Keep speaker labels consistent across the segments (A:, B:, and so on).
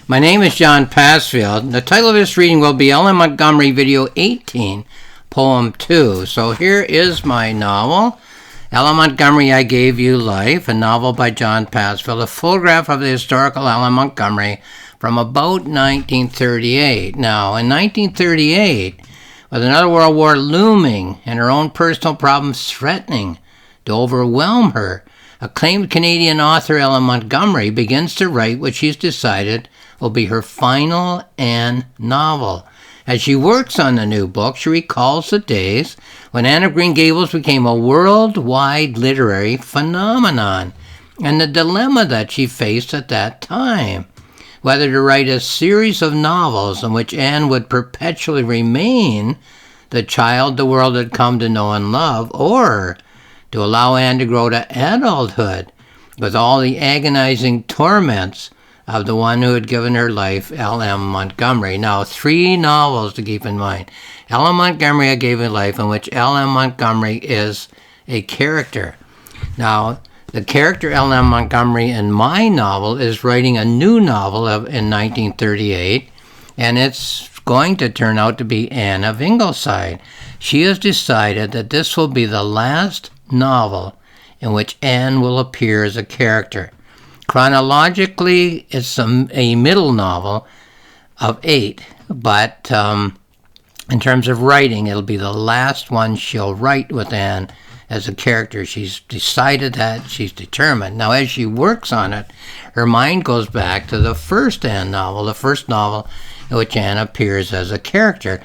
A: My name is John Passfield. The title of this reading will be Ellen Montgomery Video 18, Poem 2. So here is my novel, Ellen Montgomery, I Gave You Life, a novel by John Passfield, a photograph of the historical Ellen Montgomery from about 1938. Now, in 1938, with another world war looming and her own personal problems threatening to overwhelm her, acclaimed Canadian author Ellen Montgomery begins to write what she's decided will be her final Anne novel. As she works on the new book, she recalls the days when Anne of Green Gables became a worldwide literary phenomenon and the dilemma that she faced at that time. Whether to write a series of novels in which Anne would perpetually remain the child the world had come to know and love, or to allow Anne to grow to adulthood with all the agonizing torments of the one who had given her life, L.M. Montgomery. Now, 3 novels to keep in mind. Ellen Montgomery, I Gave You Life, in which L.M. Montgomery is a character. Now, the character L.M. Montgomery in my novel is writing a new novel in 1938, and it's going to turn out to be Anne of Ingleside. She has decided that this will be the last novel in which Anne will appear as a character. Chronologically, it's a middle novel of 8, but in terms of writing, it'll be the last one she'll write with Anne as a character. She's decided that, she's determined. Now, as she works on it, her mind goes back to the first Anne novel, the first novel in which Anne appears as a character.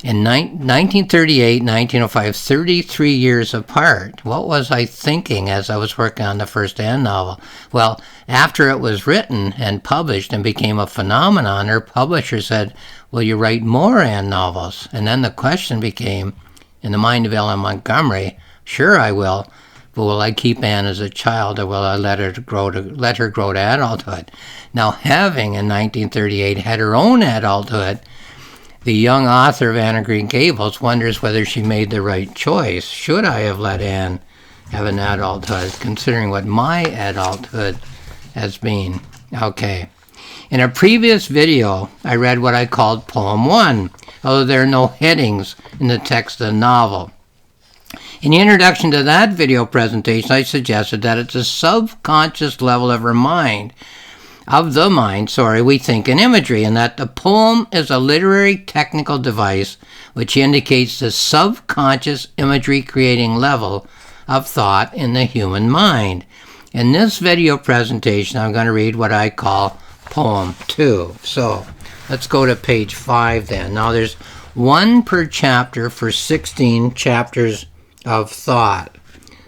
A: In 1938, 1905, 33 years apart, what was I thinking as I was working on the first Anne novel? Well, after it was written and published and became a phenomenon, her publisher said, will you write more Anne novels? And then the question became, in the mind of Ellen Montgomery, sure I will, but will I keep Anne as a child, or will I let her grow to adulthood? Now, having in 1938 had her own adulthood, the young author of Anne of Green Gables wonders whether she made the right choice. Should I have let Anne have an adulthood, considering what my adulthood has been? Okay. In a previous video, I read what I called Poem 1, although there are no headings in the text of the novel. In the introduction to that video presentation, I suggested that at the subconscious level of the mind, we think in imagery, and that the poem is a literary technical device which indicates the subconscious imagery creating level of thought in the human mind. In this video presentation, I'm going to read what I call Poem 2. So let's go to page 5 then. Now there's 1 per chapter for 16 chapters of thought.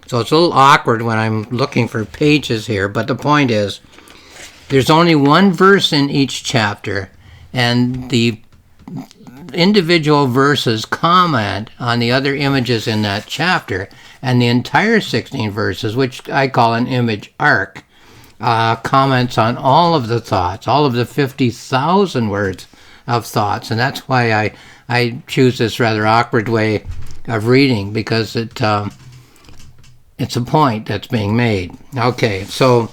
A: So it's a little awkward when I'm looking for pages here, but the point is, there's only 1 verse in each chapter, and the individual verses comment on the other images in that chapter, and the entire 16 verses, which I call an image arc, comments on all of the thoughts, all of the 50,000 words of thoughts, and that's why I choose this rather awkward way of reading, because it's a point that's being made. Okay, so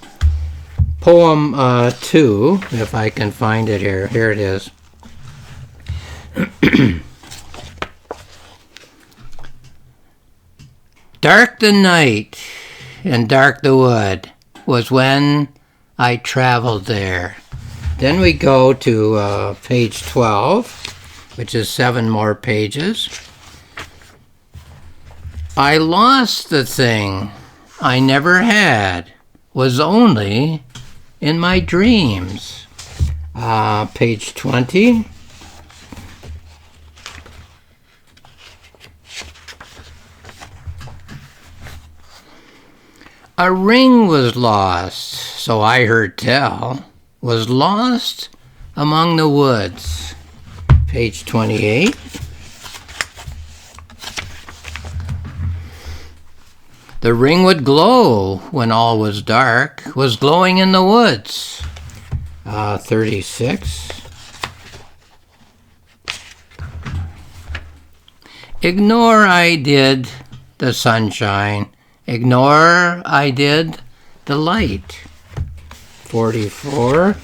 A: Poem 2, if I can find it here. Here it is. Dark the night and dark the wood was when I traveled there. Then we go to page 12, which is 7 more pages. I lost the thing I never had, was only in my dreams. Page 20. A ring was lost, so I heard tell, was lost among the woods. Page 28. The ring would glow when all was dark, was glowing in the woods. 36. Ignore I did the sunshine, ignore I did the light. 44.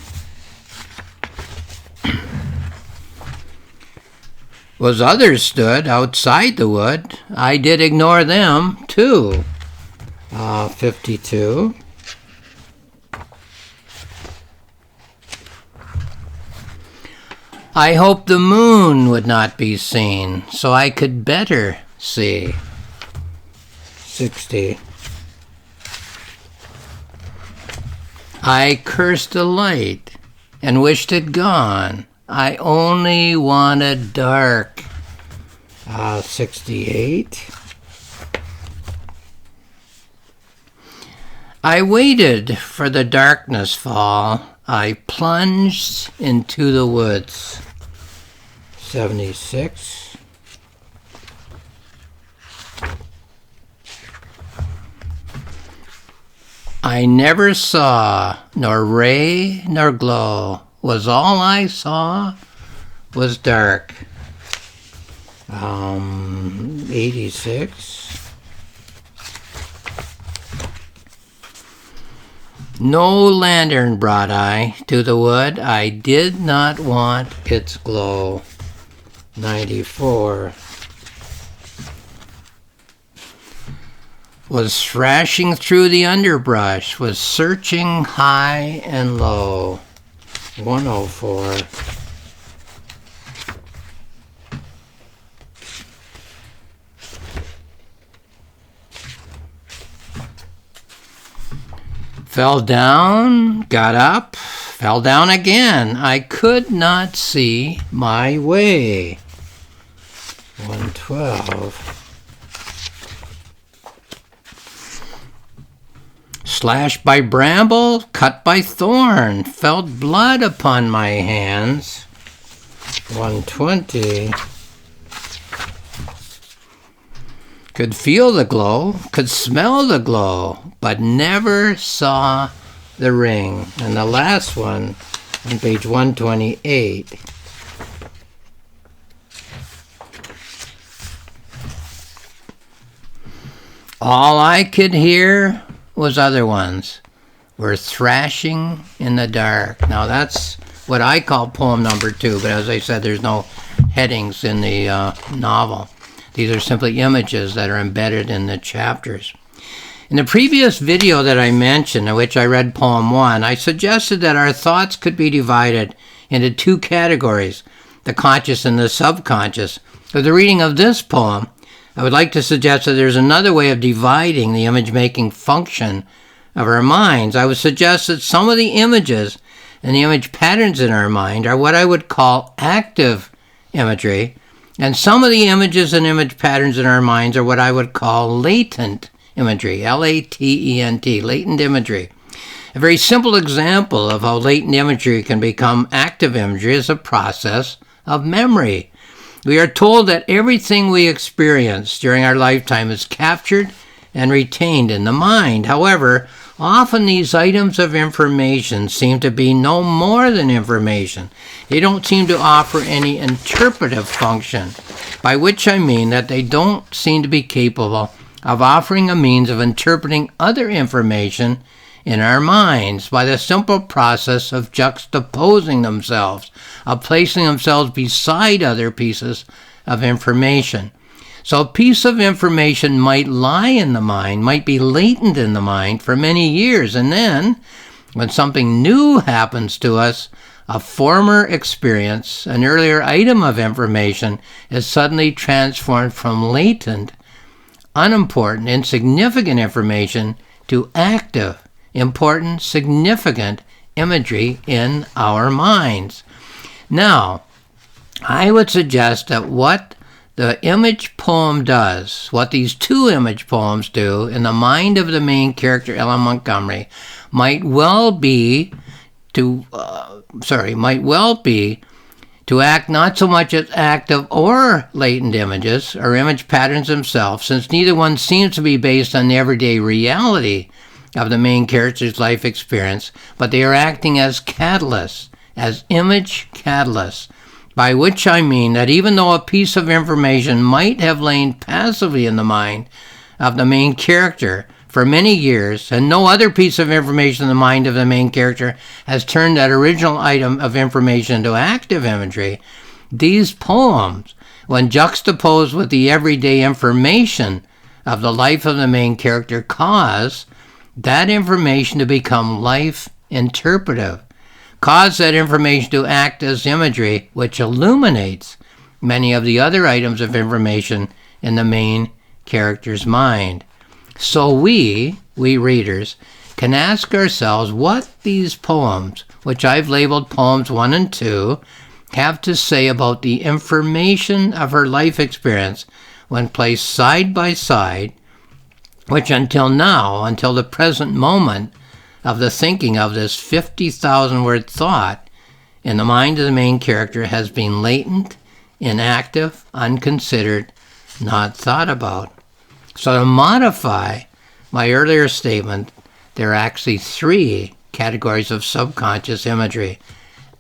A: Was others stood outside the wood, I did ignore them too. 52. I hoped the moon would not be seen, so I could better see. 60. I cursed the light and wished it gone. I only wanted dark. 68. I waited for the darkness fall. I plunged into the woods. 76. I never saw nor ray nor glow. Was all I saw was dark. 86. No lantern brought I to the wood. I did not want its glow. 94. Was thrashing through the underbrush, was searching high and low. 104. Fell down, got up, fell down again. I could not see my way. 112. Slashed by bramble, cut by thorn, felt blood upon my hands. 120. Could feel the glow, could smell the glow, but never saw the ring. And the last one on page 128. All I could hear was other ones were thrashing in the dark. Now that's what I call poem number 2, but as I said, there's no headings in the novel. These are simply images that are embedded in the chapters. In the previous video that I mentioned, in which I read poem 1, I suggested that our thoughts could be divided into 2 categories, the conscious and the subconscious. For the reading of this poem, I would like to suggest that there's another way of dividing the image-making function of our minds. I would suggest that some of the images and the image patterns in our mind are what I would call active imagery, and some of the images and image patterns in our minds are what I would call latent imagery, L-A-T-E-N-T, latent imagery. A very simple example of how latent imagery can become active imagery is a process of memory. We are told that everything we experience during our lifetime is captured and retained in the mind. However, often these items of information seem to be no more than information. They don't seem to offer any interpretive function, by which I mean that they don't seem to be capable of offering a means of interpreting other information in our minds by the simple process of juxtaposing themselves, of placing themselves beside other pieces of information. So a piece of information might lie in the mind, might be latent in the mind for many years, and then when something new happens to us, a former experience, an earlier item of information is suddenly transformed from latent, unimportant, insignificant information to active, important, significant imagery in our minds. Now, I would suggest that what the image poem does, what these 2 image poems do in the mind of the main character, Ella Montgomery, might well be to act not so much as active or latent images or image patterns themselves, since neither one seems to be based on the everyday reality of the main character's life experience, but they are acting as catalysts, as image catalysts, by which I mean that even though a piece of information might have lain passively in the mind of the main character for many years, and no other piece of information in the mind of the main character has turned that original item of information into active imagery, these poems when juxtaposed with the everyday information of the life of the main character, cause that information to become life interpretive, cause that information to act as imagery which illuminates many of the other items of information in the main character's mind. So we readers, can ask ourselves what these poems, which I've labeled poems 1 and 2, have to say about the information of her life experience when placed side by side, which until now, until the present moment of the thinking of this 50,000 word thought in the mind of the main character, has been latent, inactive, unconsidered, not thought about. So to modify my earlier statement, there are actually 3 categories of subconscious imagery: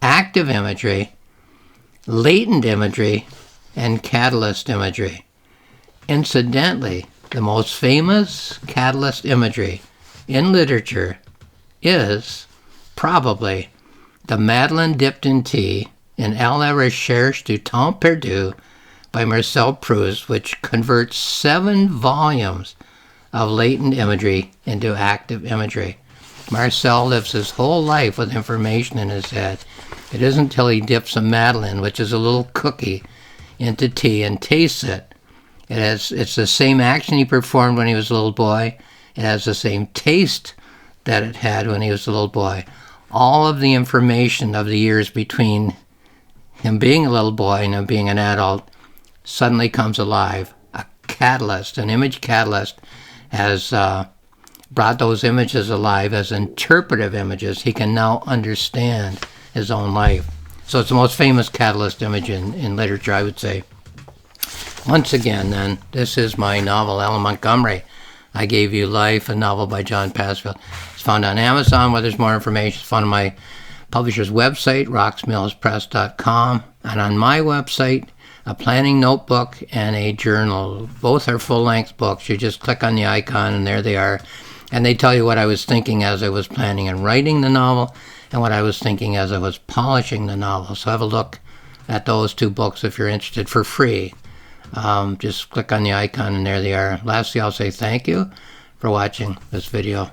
A: active imagery, latent imagery, and catalyst imagery. Incidentally, the most famous catalyst imagery in literature is probably the Madeleine dipped in tea in À la recherche du temps perdu by Marcel Proust, which converts 7 volumes of latent imagery into active imagery. Marcel lives his whole life with information in his head. It isn't until he dips a Madeleine, which is a little cookie, into tea and tastes it. It's the same action he performed when he was a little boy. It has the same taste that it had when he was a little boy. All of the information of the years between him being a little boy and him being an adult suddenly comes alive. A catalyst, an image catalyst, has brought those images alive as interpretive images. He can now understand his own life. So it's the most famous catalyst image in literature, I would say. Once again, then, this is my novel, Ella Montgomery. I Gave You Life, a novel by John Passfield. It's found on Amazon, where there's more information. It's found on my publisher's website, roxmillspress.com, and on my website, a planning notebook and a journal. Both are full-length books. You just click on the icon, and there they are. And they tell you what I was thinking as I was planning and writing the novel, and what I was thinking as I was polishing the novel. So have a look at those 2 books if you're interested, for free. Just click on the icon, and there they are. Lastly, I'll say thank you for watching this video.